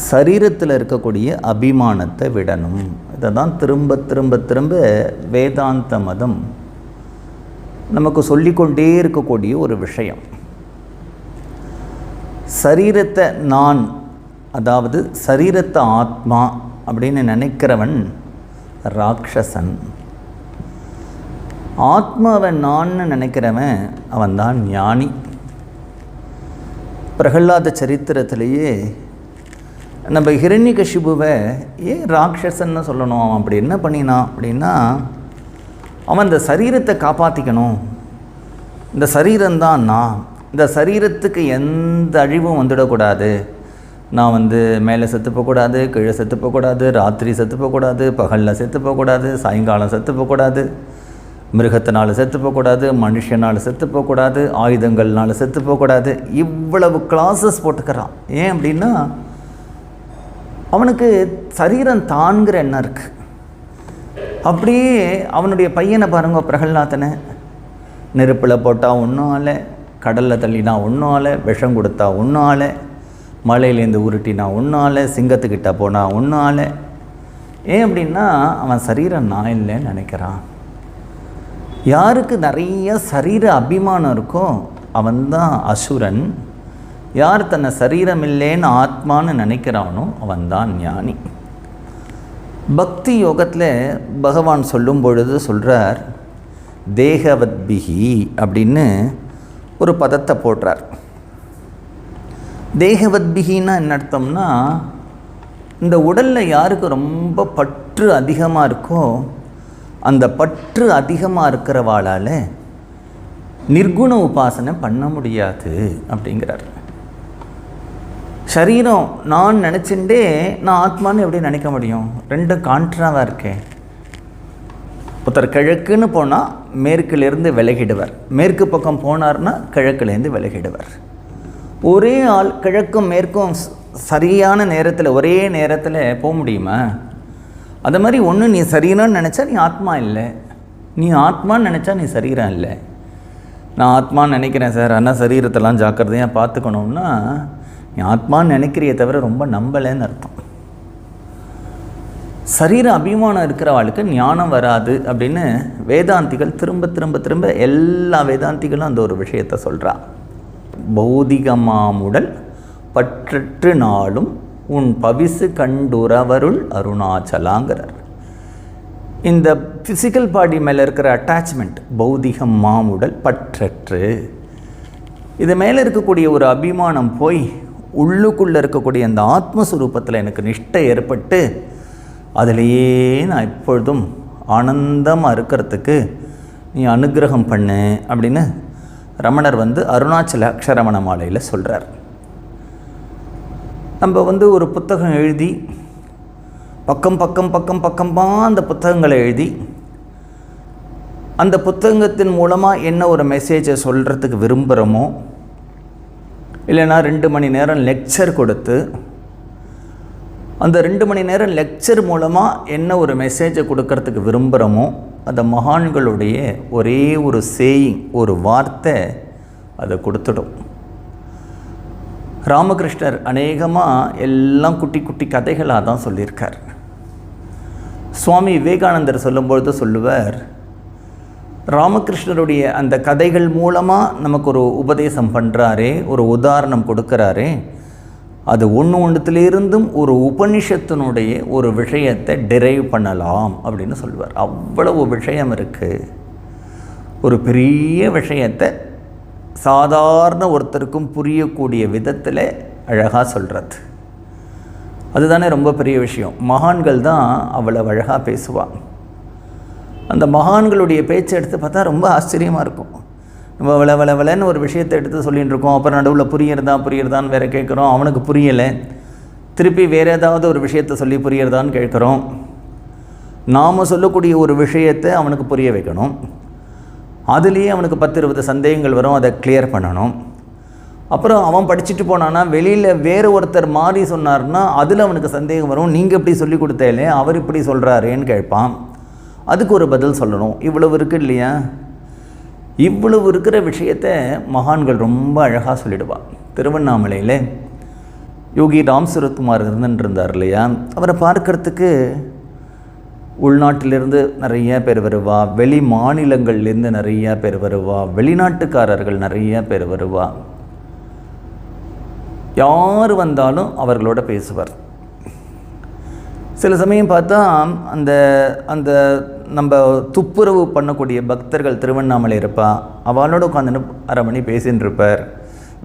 சரீரத்தில் இருக்கக்கூடிய அபிமானத்தை விடணும். இதை தான் திரும்ப திரும்ப திரும்ப வேதாந்த மதம் நமக்கு சொல்லிக்கொண்டே இருக்கக்கூடிய ஒரு விஷயம். சரீரத்தை நான், அதாவது சரீரத்தை ஆத்மா அப்படின்னு நினைக்கிறவன் ராட்சசன். ஆத்மாவை நான் நினைக்கிறவன் அவன்தான் ஞானி. பிரகலாத சரித்திரத்திலேயே நம்ம ஹிரண்யகசிபுவை ஏன் ராட்சசன்னு சொல்லணும், அவன் அப்படி என்ன பண்ணினான் அப்படின்னா, அவன் இந்த சரீரத்தை காப்பாற்றிக்கணும், இந்த சரீரம்தான் நான், இந்த சரீரத்துக்கு எந்த அழிவும் வந்துடக்கூடாது, நான் மேலே செத்து போகக்கூடாது, கீழே செத்து போகக்கூடாது, ராத்திரி செத்து போகக்கூடாது, பகலில் செத்து போகக்கூடாது, சாயங்காலம் செத்து போகக்கூடாது, மிருகத்தினால் செத்து போகக்கூடாது, மனுஷனால் செத்து போகக்கூடாது, ஆயுதங்கள்னால் செத்து போகக்கூடாது, இவ்வளவு கிளாஸஸ் போட்டுக்கிறான். ஏன் அப்படின்னா அவனுக்கு சரீரம் தான்கிற எண்ணம் இருக்குது. அப்படியே அவனுடைய பையனை பாருங்க, பிரகலாதனை, நெருப்பில் போட்டால் ஒன்றும் ஆலை, கடலில் தள்ளினா ஒன்றும் ஆலை, விஷம் கொடுத்தா ஒன்றும் ஆலை, மலையிலேருந்து உருட்டினா ஒன்றும் ஆலை, சிங்கத்துக்கிட்ட போனால் ஒன்றும் ஆலை. ஏன் அப்படின்னா அவன் சரீரம் நான் இல்லைன்னு நினைக்கிறான். யாருக்கு நிறைய சரீர அபிமானம் இருக்கோ அவன்தான் அசுரன். யார் தன்னை சரீரம் இல்லைன்னு ஆத்மான்னு நினைக்கிறானோ அவன்தான் ஞானி. பக்தி யோகத்தில் பகவான் சொல்லும் பொழுது சொல்கிறார், தேகவத்பிகி அப்படின்னு ஒரு பதத்தை போடுறார். தேகவத்பிகின்னா என்ன அர்த்தம்னா, இந்த உடலில் யாருக்கு ரொம்ப பற்று அதிகமாக இருக்கோ அந்த பற்று அதிகமாக இருக்கிறவாளால் நிர்குண உபாசனை பண்ண முடியாது அப்படிங்கிறார். சரீரம் நான் நினச்சிண்டே நான் ஆத்மான்னு எப்படி நினைக்க முடியும்? ரெண்டும் கான்ட்ராவாக இருக்கேன். ஒருத்தர் கிழக்குன்னு போனால் மேற்குலேருந்து விலகிடுவார், மேற்கு பக்கம் போனார்னா கிழக்குலேருந்து விலகிடுவார். ஒரே ஆள் கிழக்கும் மேற்கும் சரியான நேரத்தில் ஒரே நேரத்தில் போக முடியுமா? அது மாதிரி ஒன்று நீ சரீரம்னு நினச்சா நீ ஆத்மா இல்லை, நீ ஆத்மான்னு நினச்சா நீ சரீரம் இல்லை. நான் ஆத்மான்னு நினைக்கிறேன் சார், ஆனால் சரீரத்தெல்லாம் ஜாக்கிரதையாக பார்த்துக்கணும்னா நீ ஆத்மான்னு நினைக்கிறிய தவிர ரொம்ப நம்பலைன்னு அர்த்தம். சரீர அபிமானம் இருக்கிறவாளுக்கு ஞானம் வராது அப்படின்னு வேதாந்திகள் திரும்ப திரும்ப திரும்ப எல்லா வேதாந்திகளும் அந்த ஒரு விஷயத்தை சொல்கிறா. பௌதிகமாமுடல் பற்றற்று நாளும் உன் பவிசு கண்டுறவருள் அருணாச்சலாங்கிறார். இந்த ஃபிசிக்கல் பாடி மேலே இருக்கிற அட்டாச்மெண்ட், பௌதிகம் மாமுடல் பற்றற்று, இது மேலே இருக்கக்கூடிய ஒரு அபிமானம் போய் உள்ளுக்குள்ளே இருக்கக்கூடிய அந்த ஆத்மஸ்வரூபத்தில் எனக்கு நிஷ்டை ஏற்பட்டு அதிலேயே நான் எப்பொழுதும் ஆனந்தமாக இருக்கிறதுக்கு நீ அனுகிரகம் பண்ணு அப்படின்னு ரமணர் அருணாச்சல அக்ஷரமண மாலையில் சொல்கிறார். நம்ம ஒரு புத்தகம் எழுதி பக்கமாக அந்த புத்தகங்களை எழுதி அந்த புத்தகத்தின் மூலமாக என்ன ஒரு மெசேஜை சொல்கிறதுக்கு விரும்புகிறோமோ, இல்லைனா 2 மணி நேரம் லெக்சர் கொடுத்து அந்த 2 மணி நேரம் லெக்சர் மூலமாக என்ன ஒரு மெசேஜை கொடுக்கறதுக்கு விரும்புகிறோமோ, அந்த மகான்களுடைய ஒரே ஒரு சேயிங், ஒரு வார்த்தை அதை கொடுத்துடும். ராமகிருஷ்ணர் அநேகமாக எல்லாம் குட்டி குட்டி கதைகளாக தான் சொல்லியிருக்கார். சுவாமி விவேகானந்தர் சொல்லும்பொழுது சொல்லுவார், ராமகிருஷ்ணருடைய அந்த கதைகள் மூலமாக நமக்கு ஒரு உபதேசம் பண்ணுறாரே, ஒரு உதாரணம் கொடுக்குறாரே, அது ஒன்றுத்திலிருந்தும் ஒரு உபனிஷத்தினுடைய ஒரு விஷயத்தை டிரைவ் பண்ணலாம் அப்படின்னு சொல்லுவார். அவ்வளவு விஷயம் இருக்குது. ஒரு பெரிய விஷயத்தை சாதாரண ஒருத்தருக்கும் புரியக்கூடிய விதத்தில் அழகாக சொல்கிறது, அதுதானே ரொம்ப பெரிய விஷயம். மகான்கள் தான் அவ்வளவு அழகாக பேசுவாங்க. அந்த மகான்களுடைய பேச்சை எடுத்து பார்த்தா ரொம்ப ஆச்சரியமாக இருக்கும். நம்ம வளன்னு ஒரு விஷயத்தை எடுத்து சொல்லிகிட்டு இருக்கோம், அப்புறம் நடுவில் புரியுறதான்னு வேறு கேட்குறோம், அவனுக்கு புரியலை, திருப்பி வேறு ஏதாவது ஒரு விஷயத்தை சொல்லி புரியுறதான்னு கேட்குறோம். நாம் சொல்லக்கூடிய ஒரு விஷயத்தை அவனுக்கு புரிய வைக்கணும், அதுலேயே அவனுக்கு 10-20 சந்தேகங்கள் வரும், அதை கிளியர் பண்ணணும். அப்புறம் அவன் படிச்சுட்டு போனான்னா வெளியில் வேறு ஒருத்தர் மாறி சொன்னார்னா அதில் அவனுக்கு சந்தேகம் வரும், நீங்கள் இப்படி சொல்லி கொடுத்தேலே அவர் இப்படி சொல்கிறாரேன்னு கேட்பான், அதுக்கு ஒரு பதில் சொல்லணும். இவ்வளவு இருக்குது இல்லையா? இவ்வளவு இருக்கிற விஷயத்தை மகான்கள் ரொம்ப அழகாக சொல்லிடுவாள். திருவண்ணாமலையில் யோகி ராம் சுரத்குமார் இருந்துருந்தார் இல்லையா, அவரை பார்க்கறதுக்கு உள்நாட்டிலிருந்து நிறைய பேர் வருவா, வெளி மாநிலங்கள்லேருந்து நிறைய பேர் வருவா, வெளிநாட்டுக்காரர்கள் நிறைய பேர் வருவா. யார் வந்தாலும் அவர்களோட பேசுவார். சில சமயம் பார்த்தா அந்த அந்த நம்ம துப்புரவு பண்ணக்கூடிய பக்தர்கள் திருவண்ணாமலை இருப்பா, அவளோட உட்காந்து அரை மணி பேசின்னு இருப்பார்.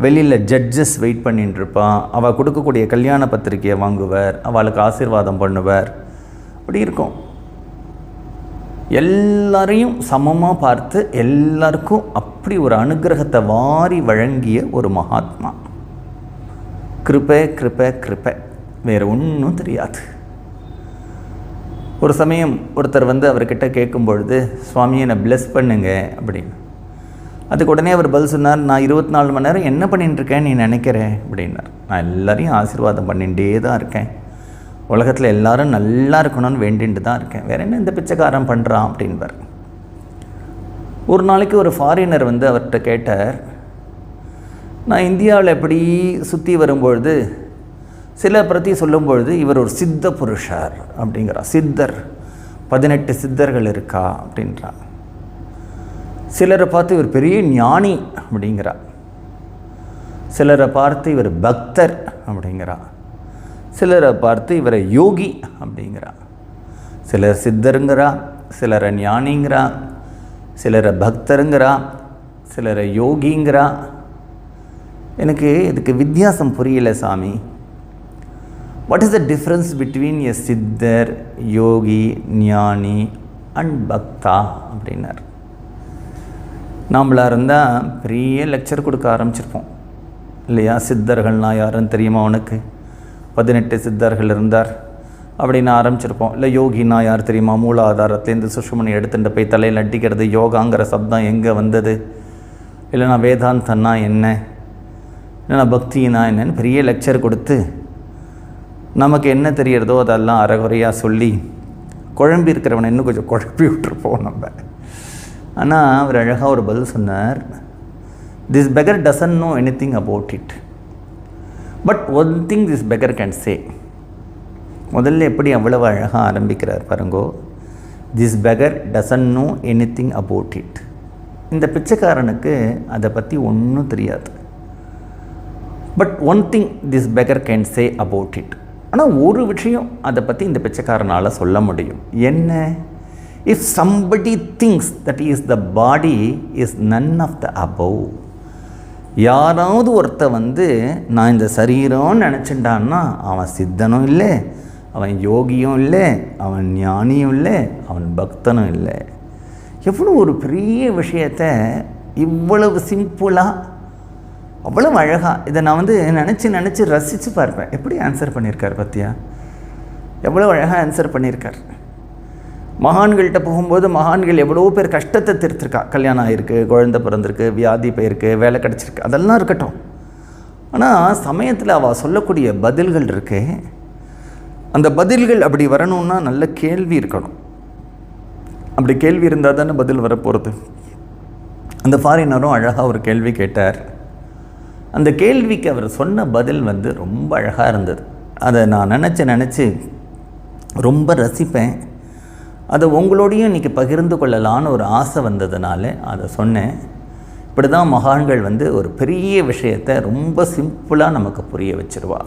வெளியில் ஜட்ஜஸ் வெயிட் பண்ணின்னு இருப்பான், அவள் கொடுக்கக்கூடிய கல்யாண பத்திரிக்கையை வாங்குவார், அவளுக்கு ஆசீர்வாதம் பண்ணுவார். அப்படி இருக்கும். எல்லாரையும் சமமாக பார்த்து எல்லாருக்கும் அப்படி ஒரு அனுகிரகத்தை வாரி வழங்கிய ஒரு மகாத்மா. கிருபை கிருபை கிருபை, வேறு ஒன்றும் தெரியாது. ஒரு சமயம் ஒருத்தர் அவர்கிட்ட கேட்கும் பொழுது, சுவாமி என்னை பிளஸ் பண்ணுங்க அப்படின்னு. அதுக்கு உடனே அவர் பதில் சொன்னார், நான் 24 மணி நேரம் என்ன பண்ணிட்டுருக்கேன் நீ நினைக்கிறேன் அப்படின்னார். நான் எல்லாரையும் ஆசீர்வாதம் பண்ணிகிட்டே தான் இருக்கேன், உலகத்தில் எல்லாரும் நல்லா இருக்கணும்னு வேண்டிட்டு தான் இருக்கேன், வேறு என்ன இந்த பிச்சைக்காரன் பண்ணுறான் அப்படின்பார். ஒரு நாளைக்கு ஒரு ஃபாரினர் அவர்கிட்ட கேட்டார், நான் இந்தியாவில் எப்படி சுற்றி வரும்பொழுது சில பற்றி சொல்லும்பொழுது இவர் ஒரு சித்த புருஷர் அப்படிங்கிறார். சித்தர் 18 சித்தர்கள் இருக்கா அப்படின்றார். சிலரை பார்த்து இவர் பெரிய ஞானி அப்படிங்கிறார், சிலரை பார்த்து இவர் பக்தர் அப்படிங்கிறார், சிலரை பார்த்து இவரை யோகி அப்படிங்கிறா. சிலர் சித்தருங்கிறா, சிலரை ஞானிங்கிறா, சிலரை பக்தருங்கிறா, சிலரை யோகிங்கிறா. எனக்கு இதுக்கு வித்தியாசம் புரியல சாமி. What is the difference between எ சித்தர், யோகி, ஞானி அண்ட் பக்தா அப்படின்னார். நாம்ளாக இருந்தால் பெரிய லெக்சர் கொடுக்க ஆரம்பிச்சிருப்போம் இல்லையா. சித்தர்கள்னால் யாருன்னு தெரியுமா உனக்கு? 18 சித்தர்கள் இருந்தார் அப்படின்னு ஆரம்பிச்சிருப்போம். இல்லை யோகினா யார் தெரியுமா? மூலாதாரத்துலேருந்து சுஷுமணி எடுத்துகிட்டு போய் தலையில் அட்டிக்கிறது, யோகாங்கிற சப்தம் எங்கே வந்தது, இல்லைனா வேதாந்தன்னா என்ன, இல்லைனா பக்தினா என்னன்னு பெரிய லெக்சர் கொடுத்து நமக்கு என்ன தெரியறதோ அதெல்லாம் அரைகுறையாக சொல்லி குழம்பி இருக்கிறவனை இன்னும் கொஞ்சம் குழப்பி விட்டுருப்போம் நம்ம. ஆனால் அவர் அழகாக ஒரு பதில் சொன்னார், this beggar doesn't know anything about it, but one thing this beggar can say. முதல்ல எப்படி அவ்வளவு அழகாக ஆரம்பிக்கிறார் பாருங்கோ. This beggar doesn't know anything about it. இந்த பிச்சைக்காரனுக்கு அதை பற்றி ஒன்றும் தெரியாது. But one thing this beggar can say about it. ஆனால் ஒரு விஷயம் அதை பற்றி இந்த பிச்சைக்காரனால் சொல்ல முடியும். என்ன? If somebody things that is the body is none of the above. யாராவது ஒருத்த நான் இந்த சரீரம்னு நினச்சிட்டான்னா அவன் சித்தனும் இல்லை, அவன் யோகியும் இல்லை, அவன் ஞானியும் இல்லை, அவன் பக்தனும் இல்லை. எவ்வளோ ஒரு பெரிய விஷயத்தை இவ்வளவு சிம்பிளாக அவ்வளவு அழகாக இதை நான் நினச்சி ரசித்து பார்ப்பேன். எப்படி ஆன்சர் பண்ணியிருக்கார் பார்த்தியா? எவ்வளோ அழகாக ஆன்சர் பண்ணியிருக்கார். மகான்கள்கிட்ட போகும்போது மகான்கள் எவ்வளோ பேர் கஷ்டத்தை திருத்திருக்கா. கல்யாணம் ஆகிருக்கு, குழந்தை பிறந்திருக்கு, வியாதி போயிருக்கு, வேலை கிடச்சிருக்கு, அதெல்லாம் இருக்கட்டும். ஆனால் சமயத்தில் அவள் சொல்லக்கூடிய பதில்கள் இருக்கு, அந்த பதில்கள் அப்படி வரணும்னா நல்ல கேள்வி இருக்கணும். அப்படி கேள்வி இருந்தால் தானே பதில் வரப்போகிறது. அந்த ஃபாரினரும் அழகாக ஒரு கேள்வி கேட்டார். அந்த கேள்விக்கு அவர் சொன்ன பதில் ரொம்ப அழகாக இருந்தது. அதை நான் நினச்சி ரொம்ப ரசிப்பேன். அதை உங்களோடையும் இன்றைக்கி பகிர்ந்து கொள்ளலான்னு ஒரு ஆசை வந்ததுனால அதை சொன்னேன். இப்படி தான் மகான்கள் ஒரு பெரிய விஷயத்தை ரொம்ப சிம்பிளாக நமக்கு புரிய வச்சிருவா.